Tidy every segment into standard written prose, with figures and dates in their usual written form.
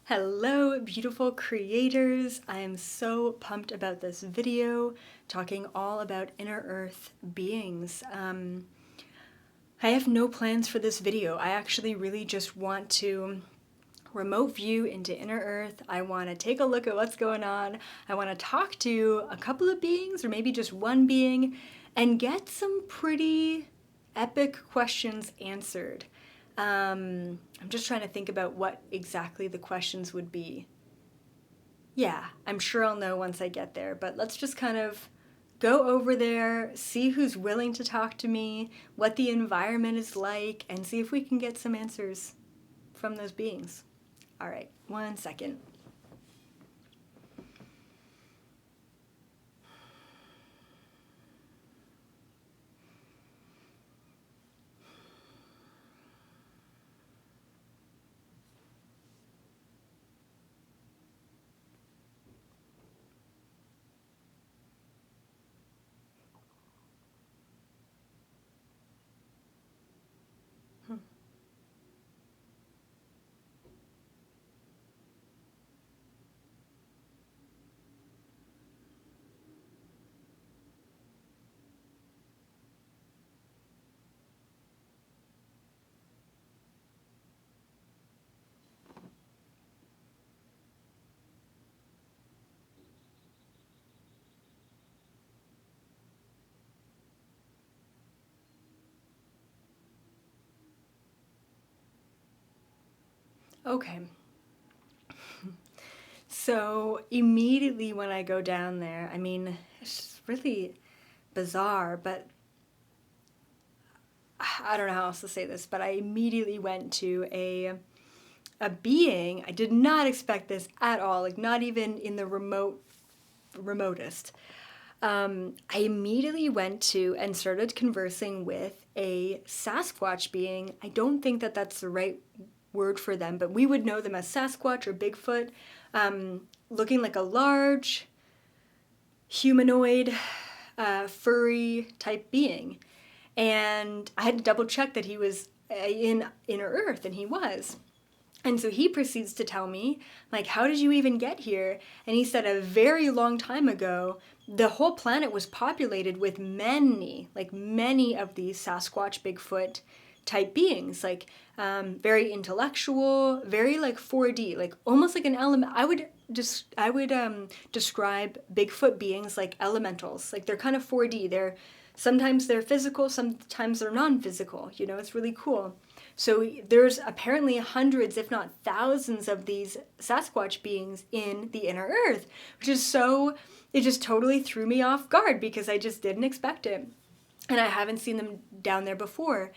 Hello, beautiful creators. I am so pumped about this video talking all about inner earth beings. I have no plans for this video. I actually really just want to remote view into inner earth. I want to take a look at what's going on. I want to talk to a couple of beings or maybe just one being and get some pretty epic questions answered. I'm just trying to think about what exactly the questions would be. Yeah, I'm sure I'll know once I get there, but let's just kind of go over there, see who's willing to talk to me, what the environment is like, and see if we can get some answers from those beings. All right, 1 second. Okay. So immediately when I go down there, I mean, it's really bizarre, but I don't know how else to say this, but I immediately went to a being. I did not expect this at all, like not even in the remotest. I immediately went to and started conversing with a Sasquatch being. I don't think that that's the right word for them, but we would know them as Sasquatch or Bigfoot, looking like a large humanoid, furry type being. And I had to double check that he was in inner earth, and he was. And so he proceeds to tell me, like, how did you even get here? And he said a very long time ago, the whole planet was populated with many of these Sasquatch, Bigfoot type beings, like very intellectual, very like 4D, like almost like an element. I would describe Bigfoot beings like elementals, like they're kind of 4D. Sometimes they're physical, sometimes they're non-physical. You know, it's really cool. So there's apparently hundreds, if not thousands, of these Sasquatch beings in the inner earth, which is it just totally threw me off guard because I just didn't expect it. And I haven't seen them down there before.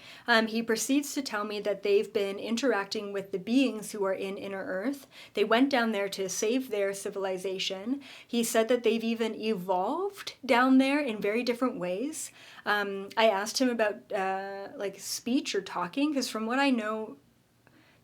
He proceeds to tell me that they've been interacting with the beings who are in inner earth. They went down there to save their civilization. He said that they've even evolved down there in very different ways. I asked him about like speech or talking, because from what I know,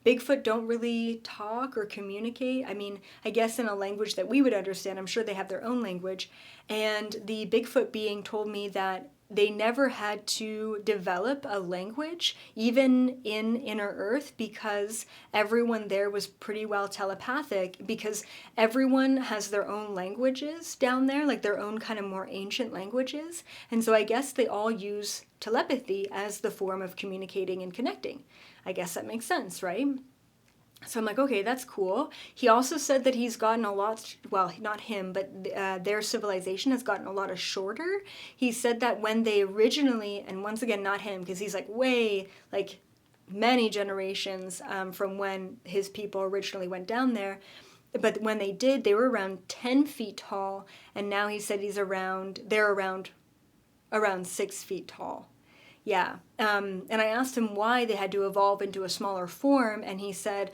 Bigfoot don't really talk or communicate. I mean, I guess in a language that we would understand. I'm sure they have their own language. And the Bigfoot being told me that they never had to develop a language, even in inner earth, because everyone there was pretty well telepathic, because everyone has their own languages down there, like their own kind of more ancient languages. And so I guess they all use telepathy as the form of communicating and connecting. I guess that makes sense, right? So I'm like, okay, that's cool. He also said that he's gotten a lot, well, not him, but their civilization has gotten a lot of shorter. He said that when they originally, and once again, not him, because he's like way, like many generations from when his people originally went down there. But when they did, they were around 10 feet tall. And now he said they're around 6 feet tall. Yeah, and I asked him why they had to evolve into a smaller form, and he said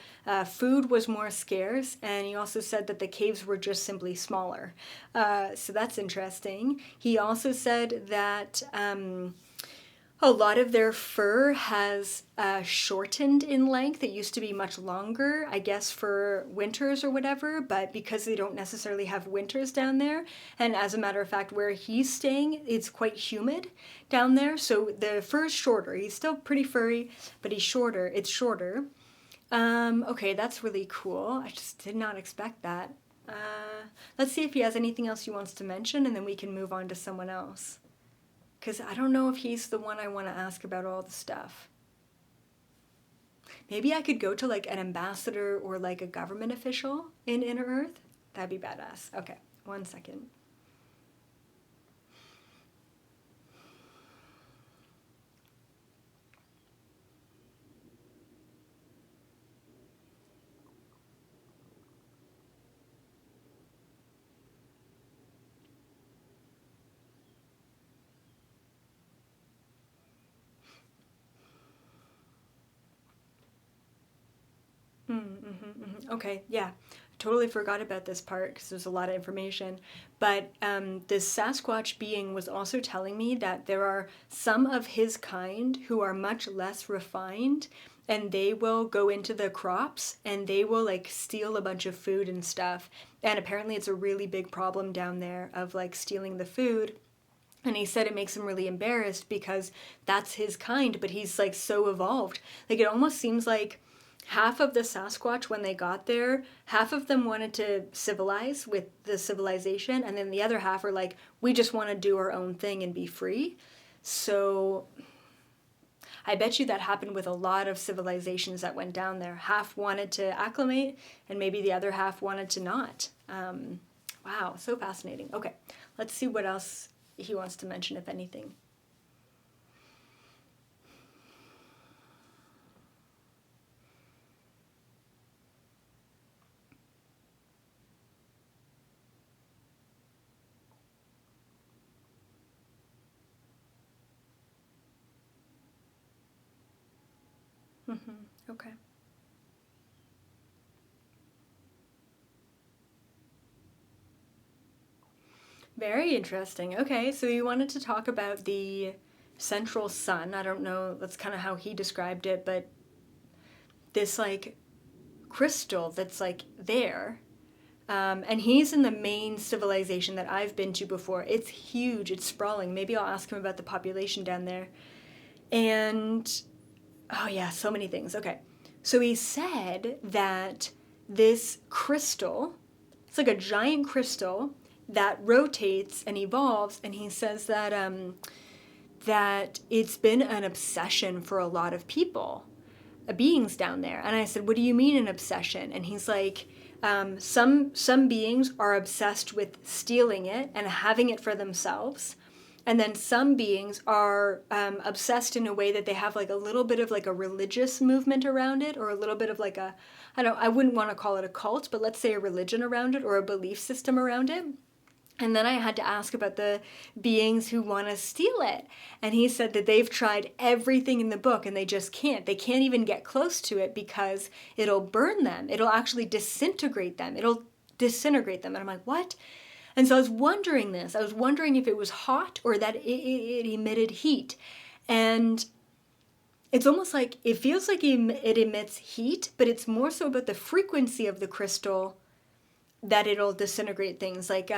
food was more scarce, and he also said that the caves were just simply smaller. So that's interesting. He also said that a lot of their fur has shortened in length. It used to be much longer, I guess, for winters or whatever, but because they don't necessarily have winters down there, and as a matter of fact, where he's staying, it's quite humid down there, so the fur is shorter. He's still pretty furry, but he's shorter. It's shorter. Okay, that's really cool. I just did not expect that. Let's see if he has anything else he wants to mention, and then we can move on to someone else. Because I don't know if he's the one I want to ask about all the stuff. Maybe I could go to like an ambassador or like a government official in Inner Earth. That'd be badass. Okay, one second. Okay, yeah. Totally forgot about this part because there's a lot of information. But this Sasquatch being was also telling me that there are some of his kind who are much less refined, and they will go into the crops and they will like steal a bunch of food and stuff. And apparently it's a really big problem down there of like stealing the food. And he said it makes him really embarrassed because that's his kind, but he's like so evolved. Like it almost seems like half of the Sasquatch, when they got there, half of them wanted to civilize with the civilization, and then the other half are like, we just want to do our own thing and be free. So I bet you that happened with a lot of civilizations that went down there. Half wanted to acclimate, and maybe the other half wanted to not. Wow, so fascinating. Okay, let's see what else he wants to mention, if anything. Okay. Very interesting. Okay, so you wanted to talk about the central sun. I don't know, that's kind of how he described it, but this like crystal that's like there. And he's in the main civilization that I've been to before. It's huge, it's sprawling. Maybe I'll ask him about the population down there. And oh, yeah, so many things. Okay. So he said that this crystal, it's like a giant crystal that rotates and evolves, and he says that that it's been an obsession for a lot of people, beings down there. And I said, "What do you mean an obsession?" And he's like, some beings are obsessed with stealing it and having it for themselves, and then some beings are obsessed in a way that they have like a little bit of like a religious movement around it, or a little bit of like a, I wouldn't want to call it a cult, but let's say a religion around it or a belief system around it. And then I had to ask about the beings who want to steal it. And he said that they've tried everything in the book and they just can't. They can't even get close to it because it'll burn them. It'll actually disintegrate them. It'll disintegrate them. And I'm like, what? And so I was wondering this. I was wondering if it was hot or that it emitted heat. And it's almost like, it feels like it emits heat, but it's more so about the frequency of the crystal that it'll disintegrate things. Like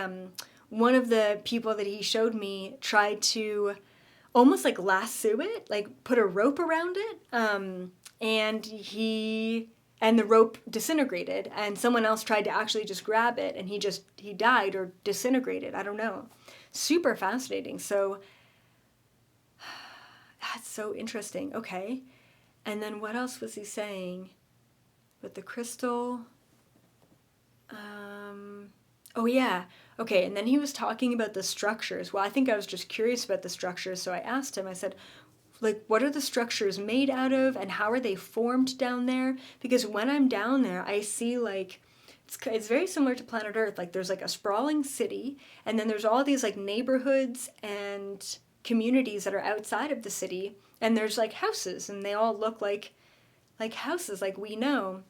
one of the people that he showed me tried to almost like lasso it, like put a rope around it, and the rope disintegrated, and someone else tried to actually just grab it, and he died or disintegrated. I don't know. Super fascinating. So that's so interesting. Okay. And then what else was he saying with the crystal? Oh yeah. Okay, and then he was talking about the structures. Well, I think I was just curious about the structures, so I asked him, I said, like, what are the structures made out of and how are they formed down there? Because when I'm down there, I see like, it's very similar to planet Earth. Like there's like a sprawling city, and then there's all these like neighborhoods and communities that are outside of the city, and there's like houses, and they all look like houses like we know.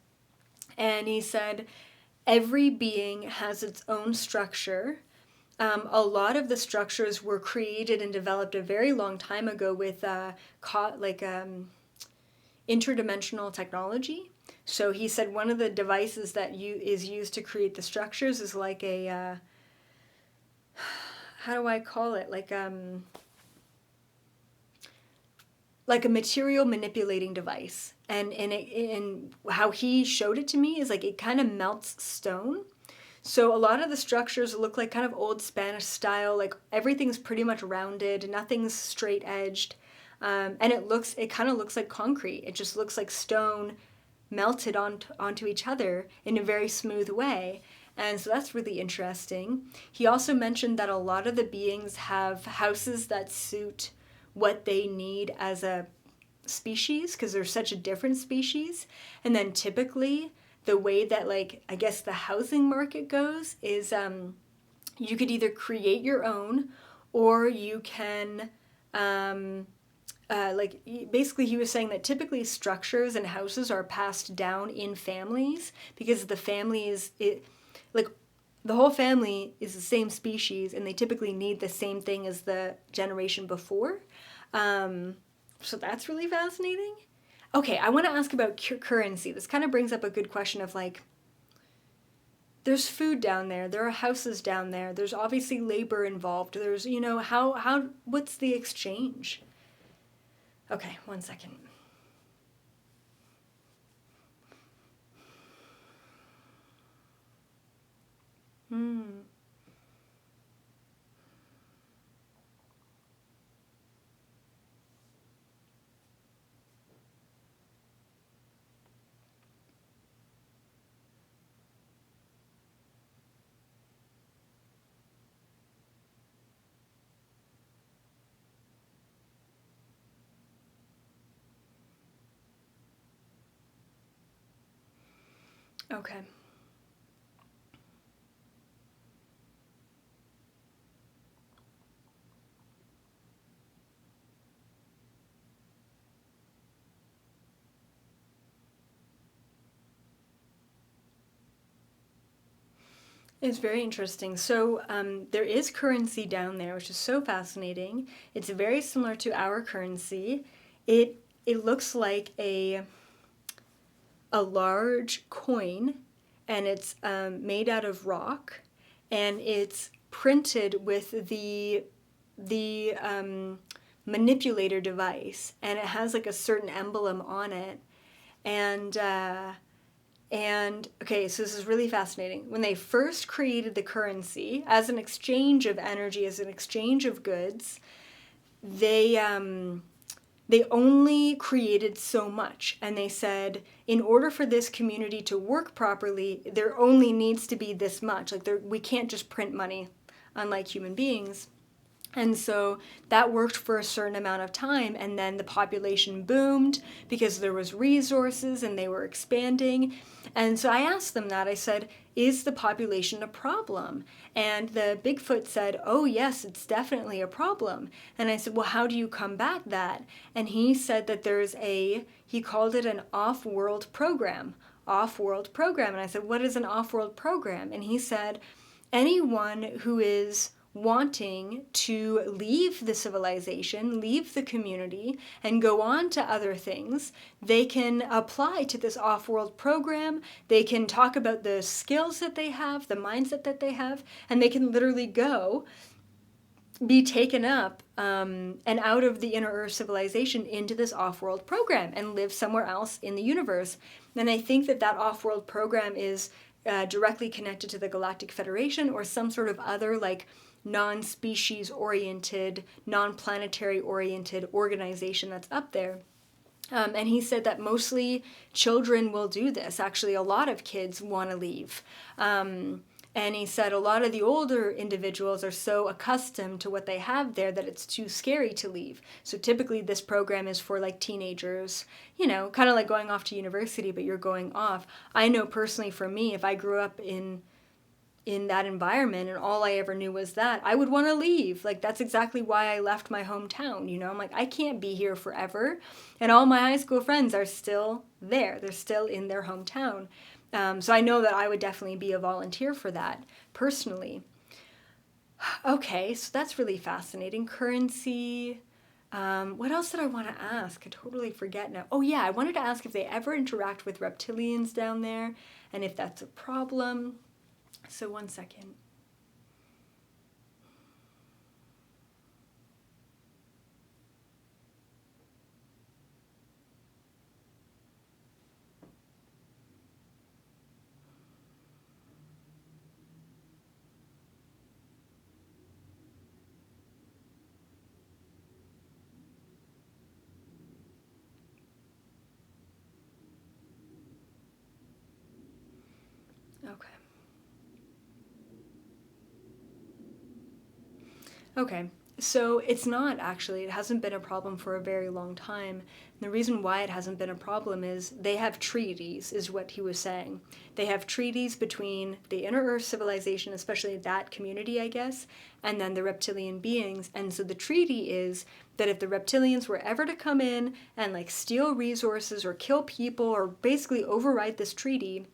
And he said every being has its own structure. A lot of the structures were created and developed a very long time ago with interdimensional technology. So he said one of the devices that is used to create the structures is like a how do I call it? Like a material manipulating device. and how he showed it to me is like it kind of melts stone. So a lot of the structures look like kind of old Spanish style, like everything's pretty much rounded, nothing's straight edged. And it kind of looks like concrete. It just looks like stone melted onto each other in a very smooth way. And so that's really interesting. He also mentioned that a lot of the beings have houses that suit what they need as a species because they're such a different species. And then typically the way that, like, I guess the housing market goes is you could either create your own or you can like basically he was saying that typically structures and houses are passed down in families because the family is like the whole family is the same species and they typically need the same thing as the generation before. So that's really fascinating. Okay, I want to ask about currency. This kind of brings up a good question of like, there's food down there, there are houses down there, there's obviously labor involved, there's, you know, what's the exchange? Okay, 1 second. Okay. It's very interesting. So there is currency down there, which is so fascinating. It's very similar to our currency. It looks like a large coin, and it's made out of rock, and it's printed with the manipulator device, and it has like a certain emblem on it, and okay, so this is really fascinating. When they first created the currency as an exchange of energy, as an exchange of goods, they only created so much. And they said, in order for this community to work properly, there only needs to be this much. Like we can't just print money, unlike human beings. And so that worked for a certain amount of time, and then the population boomed because there was resources and they were expanding. And so I asked them that. I said, is the population a problem? And the Bigfoot said, oh yes, it's definitely a problem. And I said, well, how do you combat that? And he said that he called it an off-world program. Off-world program. And I said, what is an off-world program? And he said, anyone who is wanting to leave the civilization, leave the community, and go on to other things, they can apply to this off-world program. They can talk about the skills that they have, the mindset that they have, and they can literally go be taken up and out of the inner earth civilization into this off-world program and live somewhere else in the universe. And I think that off-world program is directly connected to the Galactic Federation or some sort of other like non-species oriented, non-planetary oriented organization that's up there. And he said that mostly children will do this. Actually, a lot of kids want to leave. And he said a lot of the older individuals are so accustomed to what they have there that it's too scary to leave. So typically this program is for like teenagers, you know, kind of like going off to university, but you're going off. I know personally for me, if I grew up in that environment and all I ever knew was that, I would want to leave. Like that's exactly why I left my hometown, you know. I'm like, I can't be here forever. And all my high school friends are still there. They're still in their hometown. So I know that I would definitely be a volunteer for that personally. Okay, so that's really fascinating. Currency. What else did I want to ask? I totally forget now. Oh yeah, I wanted to ask if they ever interact with reptilians down there and if that's a problem. So 1 second. Okay. Okay. So it's not actually, it hasn't been a problem for a very long time. And the reason why it hasn't been a problem is they have treaties, is what he was saying. They have treaties between the Inner Earth civilization, especially that community, I guess, and then the reptilian beings. And so the treaty is that if the reptilians were ever to come in and like steal resources or kill people or basically override this treaty,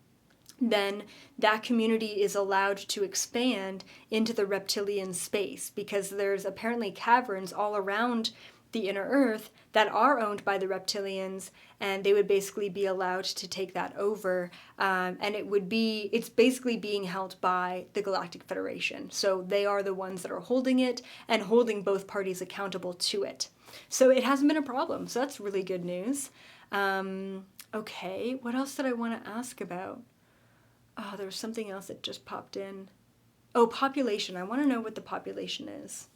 then that community is allowed to expand into the reptilian space because there's apparently caverns all around the inner earth that are owned by the reptilians, and they would basically be allowed to take that over, and it's basically being held by the Galactic Federation, so they are the ones that are holding it and holding both parties accountable to it. So it hasn't been a problem, so that's really good news. Okay, what else did I want to ask about? Oh, there was something else that just popped in. Oh, population. I want to know what the population is.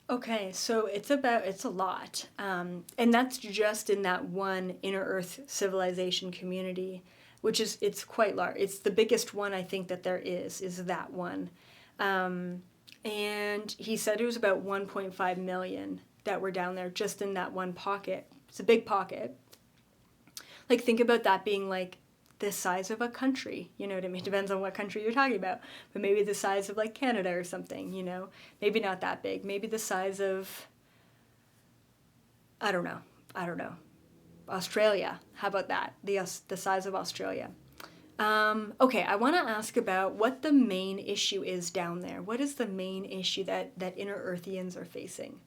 Okay, so it's a lot. And that's just in that one inner earth civilization community, it's quite large. It's the biggest one I think that there is that one. And he said it was about 1.5 million that were down there just in that one pocket. It's a big pocket. Like, think about that being like the size of a country, you know what I mean? Depends on what country you're talking about, but maybe the size of like Canada or something, you know? Maybe not that big. Maybe the size of, I don't know. I don't know. Australia. How about that? The size of Australia. Okay, I want to ask about what the main issue is down there. What is the main issue that inner Earthians are facing?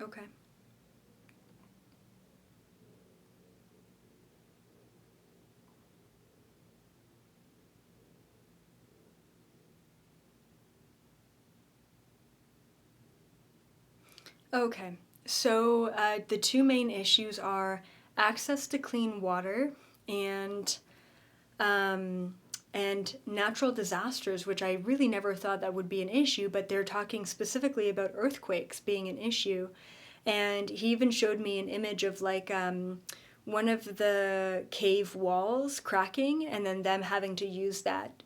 Okay. Okay. So the two main issues are access to clean water and um, and natural disasters, which I really never thought that would be an issue, but they're talking specifically about earthquakes being an issue. And he even showed me an image of like one of the cave walls cracking, and then them having to use that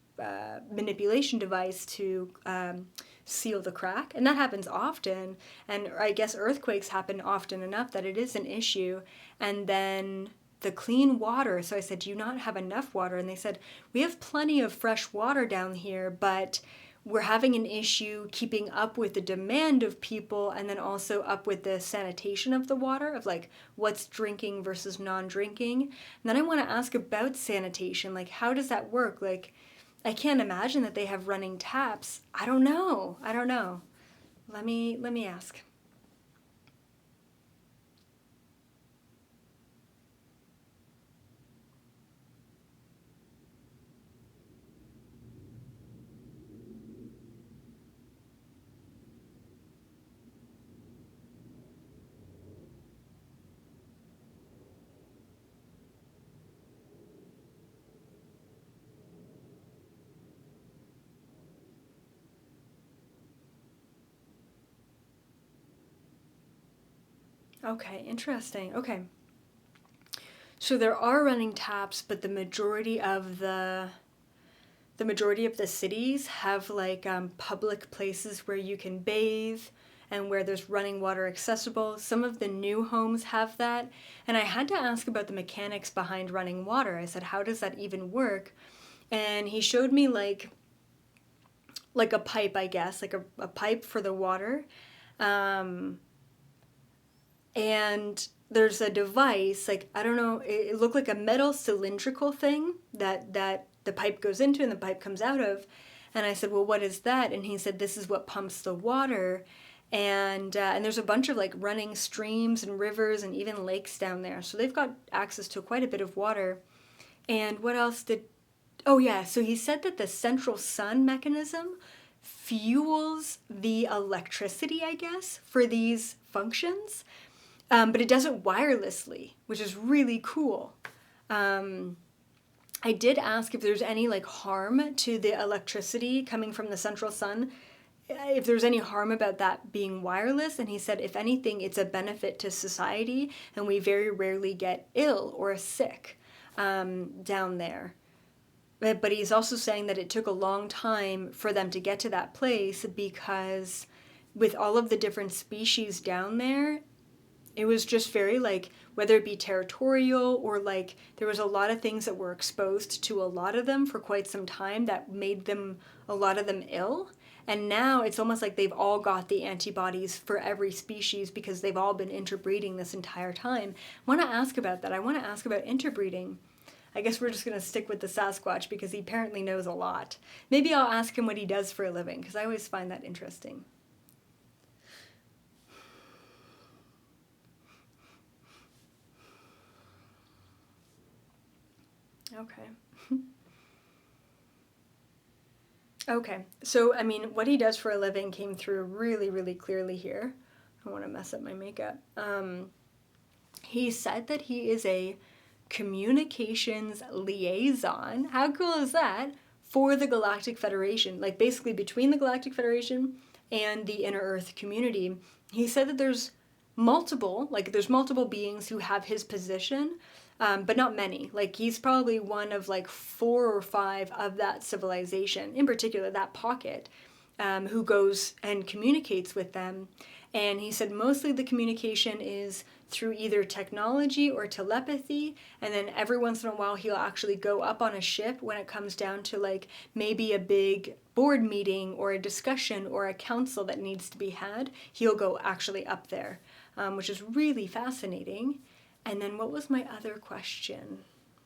manipulation device to seal the crack. And that happens often. And I guess earthquakes happen often enough that it is an issue. And then the clean water. So I said, do you not have enough water? And they said, we have plenty of fresh water down here, but we're having an issue keeping up with the demand of people and then also up with the sanitation of the water, of like what's drinking versus non-drinking. And then I want to ask about sanitation. Like, how does that work? Like, I can't imagine that they have running taps. I don't know. I don't know. Let me ask. Okay, interesting. Okay. So there are running taps, but the majority of the cities have like public places where you can bathe and where there's running water accessible. Some of the new homes have that. And I had to ask about the mechanics behind running water. I said, how does that even work? And he showed me like a pipe, I guess, like a pipe for the water. Um, and there's a device, like, I don't know, it looked like a metal cylindrical thing that the pipe goes into and the pipe comes out of. And I said, well, what is that? And he said, this is what pumps the water. And there's a bunch of like running streams and rivers and even lakes down there. So they've got access to quite a bit of water. And what else did, oh yeah, so he said that the central sun mechanism fuels the electricity, I guess, for these functions. But it does it wirelessly, which is really cool. I did ask if there's any like harm to the electricity coming from the central sun, if there's any harm about that being wireless, and he said if anything it's a benefit to society and we very rarely get ill or sick down there. But he's also saying that it took a long time for them to get to that place because with all of the different species down there, it was just very like, whether it be territorial or like there was a lot of things that were exposed to a lot of them for quite some time that made them, a lot of them ill. And now it's almost like they've all got the antibodies for every species because they've all been interbreeding this entire time. I want to ask about that. I want to ask about interbreeding. I guess we're just going to stick with the Sasquatch because he apparently knows a lot. Maybe I'll ask him what he does for a living because I always find that interesting. Okay. Okay, so I mean, what he does for a living came through really, really clearly here. I don't want to mess up my makeup. He said that he is a communications liaison. How cool is that? For the Galactic Federation, like basically between the Galactic Federation and the Inner Earth community. He said that there's multiple beings who have his position, but not many. Like he's probably one of like 4 or 5 of that civilization, in particular that pocket, who goes and communicates with them. And he said mostly the communication is through either technology or telepathy, and then every once in a while he'll actually go up on a ship when it comes down to like maybe a big board meeting or a discussion or a council that needs to be had. He'll go actually up there, which is really fascinating. And then what was my other question?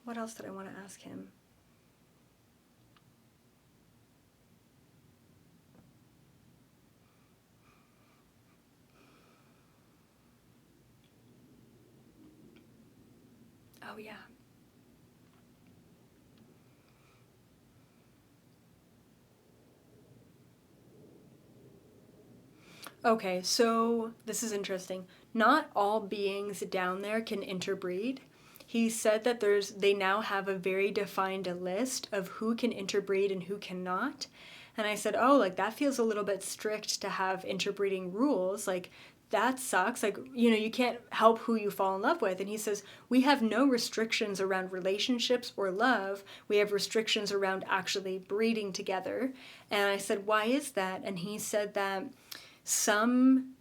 What else did I want to ask him? Oh, yeah. Okay, so this is interesting. Not all beings down there can interbreed. He said that they now have a very defined list of who can interbreed and who cannot. And I said, oh, like that feels a little bit strict to have interbreeding rules. Like that sucks. Like, you can't help who you fall in love with. And he says, we have no restrictions around relationships or love. We have restrictions around actually breeding together. And I said, why is that? And he said that some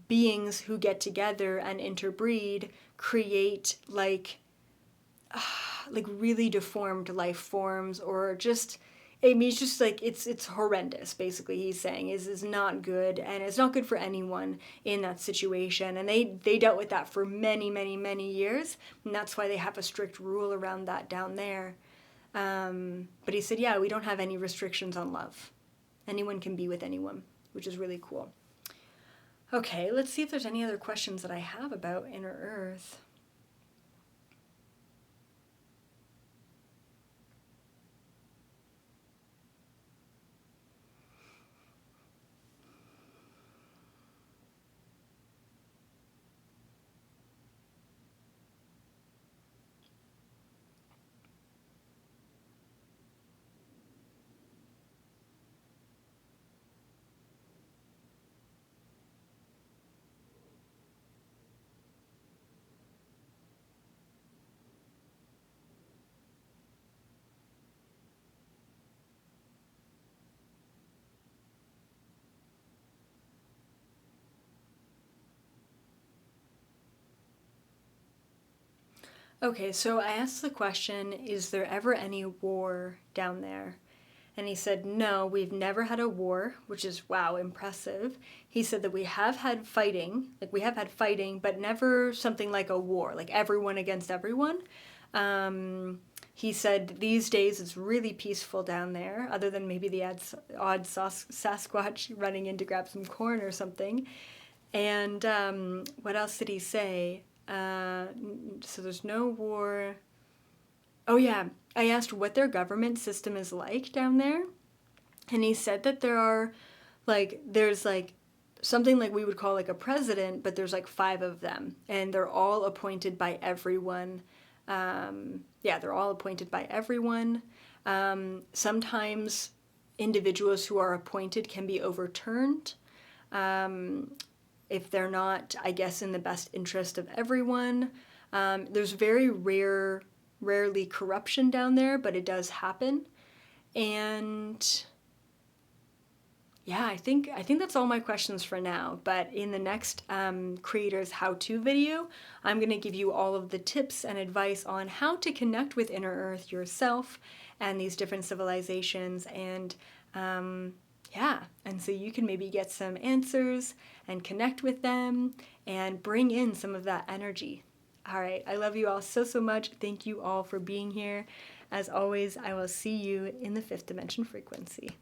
beings who get together and interbreed create like really deformed life forms, or just, I mean, it's just like it's horrendous. Basically, he's saying is not good, and it's not good for anyone in that situation. And they dealt with that for many, many, many years, and that's why they have a strict rule around that down there. But he said, yeah, we don't have any restrictions on love. Anyone can be with anyone, which is really cool. Okay, let's see if there's any other questions that I have about Inner Earth. Okay, so I asked the question, is there ever any war down there? And he said, no, we've never had a war, which is, wow, impressive. He said that we have had fighting, but never something like a war, like everyone against everyone. he said these days it's really peaceful down there, other than maybe the odd Sasquatch running in to grab some corn or something. And what else did he say? So there's no war. Oh yeah, I asked what their government system is like down there, and he said that there's like something like we would call like a president, but there's like 5 of them, and they're all appointed by everyone. They're all appointed by everyone. Sometimes individuals who are appointed can be overturned if they're not, I guess, in the best interest of everyone. There's very rarely corruption down there, but it does happen. And yeah, I think that's all my questions for now. But in the next Creator's How-To video, I'm going to give you all of the tips and advice on how to connect with Inner Earth yourself and these different civilizations. And and so you can maybe get some answers and connect with them and bring in some of that energy. All right, I love you all so, so much. Thank you all for being here. As always, I will see you in the 5th dimension frequency.